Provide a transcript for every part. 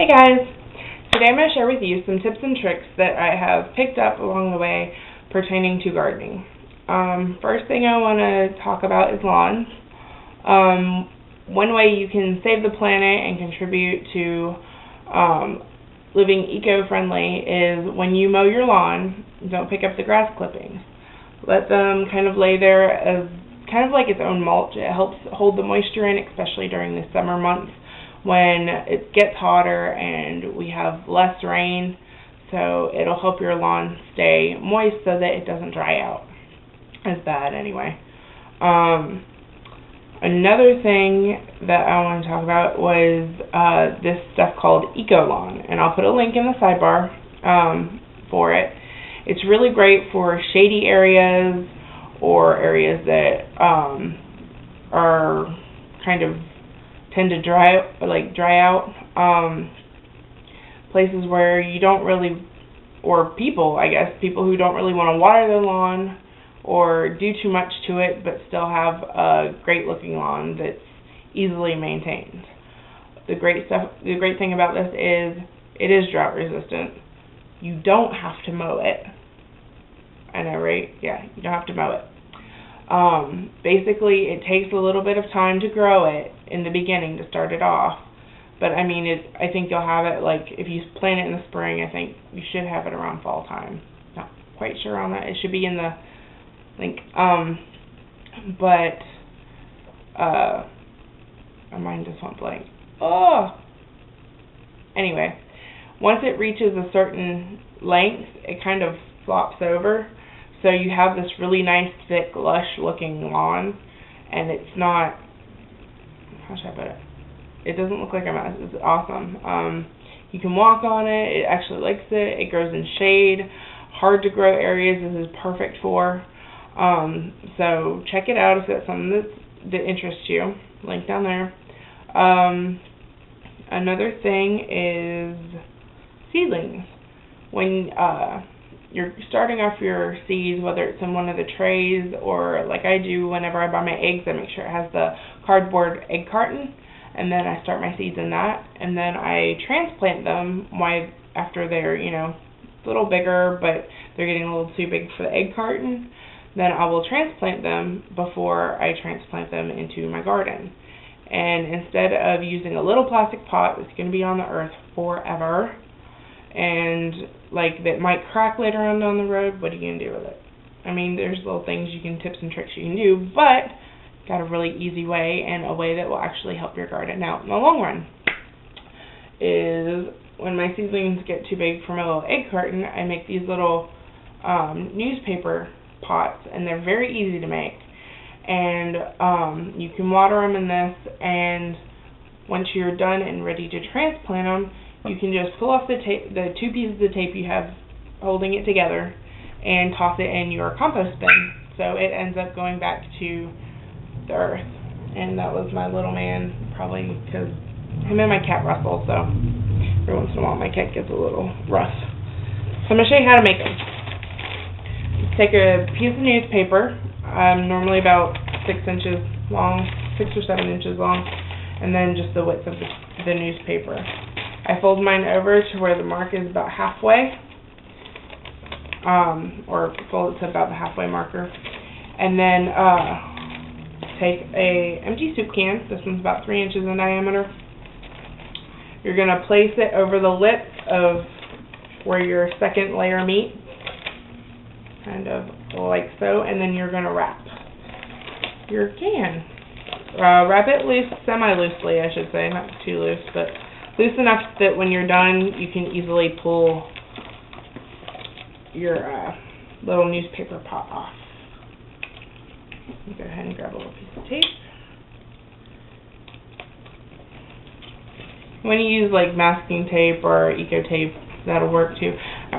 Hey guys! Today I'm going to share with you some tips and tricks that I have picked up along the way pertaining to gardening. First thing I want to talk about is lawns. One way you can save the planet and contribute to living eco-friendly is when you mow your lawn, don't pick up the grass clippings. Let them kind of lay there as kind of like its own mulch. It helps hold the moisture in, especially during the summer months when it gets hotter and we have less rain, so it'll help your lawn stay moist so that it doesn't dry out as bad anyway. Another thing that I want to talk about was this stuff called Eco Lawn, and I'll put a link in the sidebar for it. It's really great for shady areas or areas that are kind of tend to dry out, places where you don't really, or people who don't really want to water their lawn or do too much to it but still have a great looking lawn that's easily maintained. The great thing about this is it is drought resistant. You don't have to mow it. I know, right? Yeah, you don't have to mow it. Basically, it takes a little bit of time to grow it in the beginning to start it off. But I mean, I think you'll have it, like, if you plant it in the spring, I think you should have it around fall time. Not quite sure on that. It should be in the link. But my mind just went blank. Oh! Anyway, once it reaches a certain length, it kind of flops over. So you have this really nice, thick, lush-looking lawn, and it's not, how should I put it? It doesn't look like a mess. It's awesome. You can walk on it. It actually likes it. It grows in shade. Hard to grow areas this is perfect for. So check it out if that's something that interests you. Link down there. Another thing is seedlings. When you're starting off your seeds, whether it's in one of the trays or like I do whenever I buy my eggs, I make sure it has the cardboard egg carton, and then I start my seeds in that, and then I transplant them after they're, a little bigger, but they're getting a little too big for the egg carton. Then I will transplant them before I transplant them into my garden. And instead of using a little plastic pot that's going to be on the earth forever, and like that might crack later on down the road, what are you going to do with it? I mean, there's little tips and tricks you can do, but got a really easy way, and a way that will actually help your garden out in the long run. Is when my seedlings get too big for my little egg carton, I make these little newspaper pots, and they're very easy to make. And you can water them in this, and once you're done and ready to transplant them, you can just pull off the two pieces of tape you have holding it together and toss it in your compost bin. So it ends up going back to the earth. And that was my little man, probably because him and my cat wrestle, so every once in a while my cat gets a little rough. So I'm going to show you how to make them. Take a piece of newspaper, normally about 6 inches long, 6 or 7 inches long, and then just the width of the newspaper. I fold mine over to where the mark is about halfway, or fold it to about the halfway marker, and then take a empty soup can. This one's about 3 inches in diameter. You're going to place it over the lip of where your second layer meets, kind of like so, and then you're going to wrap your can. Wrap it loose, semi-loosely I should say, not too loose, but loose enough that when you're done, you can easily pull your little newspaper pot off. Go ahead and grab a little piece of tape. When you use like masking tape or eco tape, that'll work too.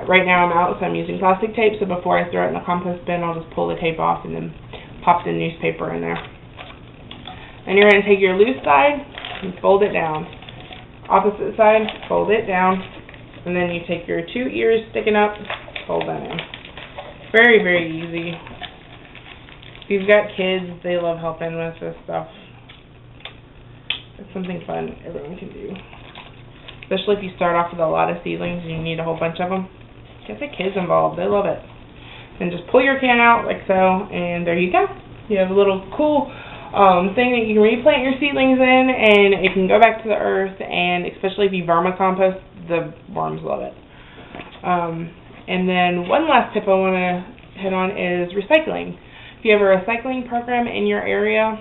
Right now I'm out, so I'm using plastic tape, so before I throw it in the compost bin, I'll just pull the tape off and then pop the newspaper in there. And you're going to take your loose side and fold it down. Opposite side, fold it down, and then you take your 2 ears sticking up, fold that in. Very, very easy. If you've got kids, they love helping with this stuff. It's something fun everyone can do. especially if you start off with a lot of seedlings and you need a whole bunch of them. Get the kids involved. They love it. And just pull your can out like so, and there you go. You have a little cool thing that you can replant your seedlings in, and it can go back to the earth, and especially if you vermicompost, the worms love it. And then one last tip I want to hit on is recycling. If you have a recycling program in your area,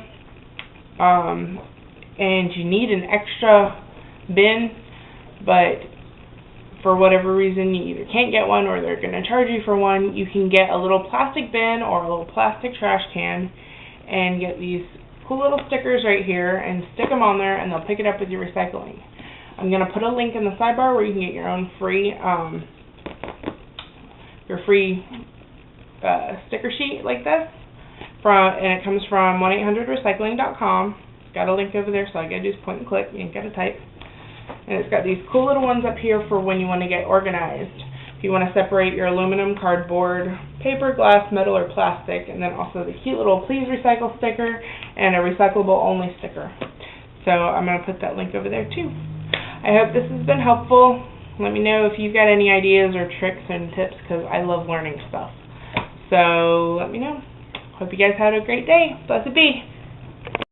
and you need an extra bin, but for whatever reason you either can't get one or they're going to charge you for one, you can get a little plastic bin or a little plastic trash can and get these cool little stickers right here and stick them on there, and they'll pick it up with your recycling. I'm going to put a link in the sidebar where you can get your own free sticker sheet like this, and it comes from 1-800-recycling.com. It's got a link over there, so all you gotta do is point and click. You ain't gotta type. And it's got these cool little ones up here for when you want to get organized. If you want to separate your aluminum, cardboard, paper, glass, metal, or plastic, and then also the cute little please recycle sticker and a recyclable only sticker. So I'm going to put that link over there too. I hope this has been helpful. Let me know if you've got any ideas or tricks and tips, because I love learning stuff. So let me know. Hope you guys had a great day. Blessed be.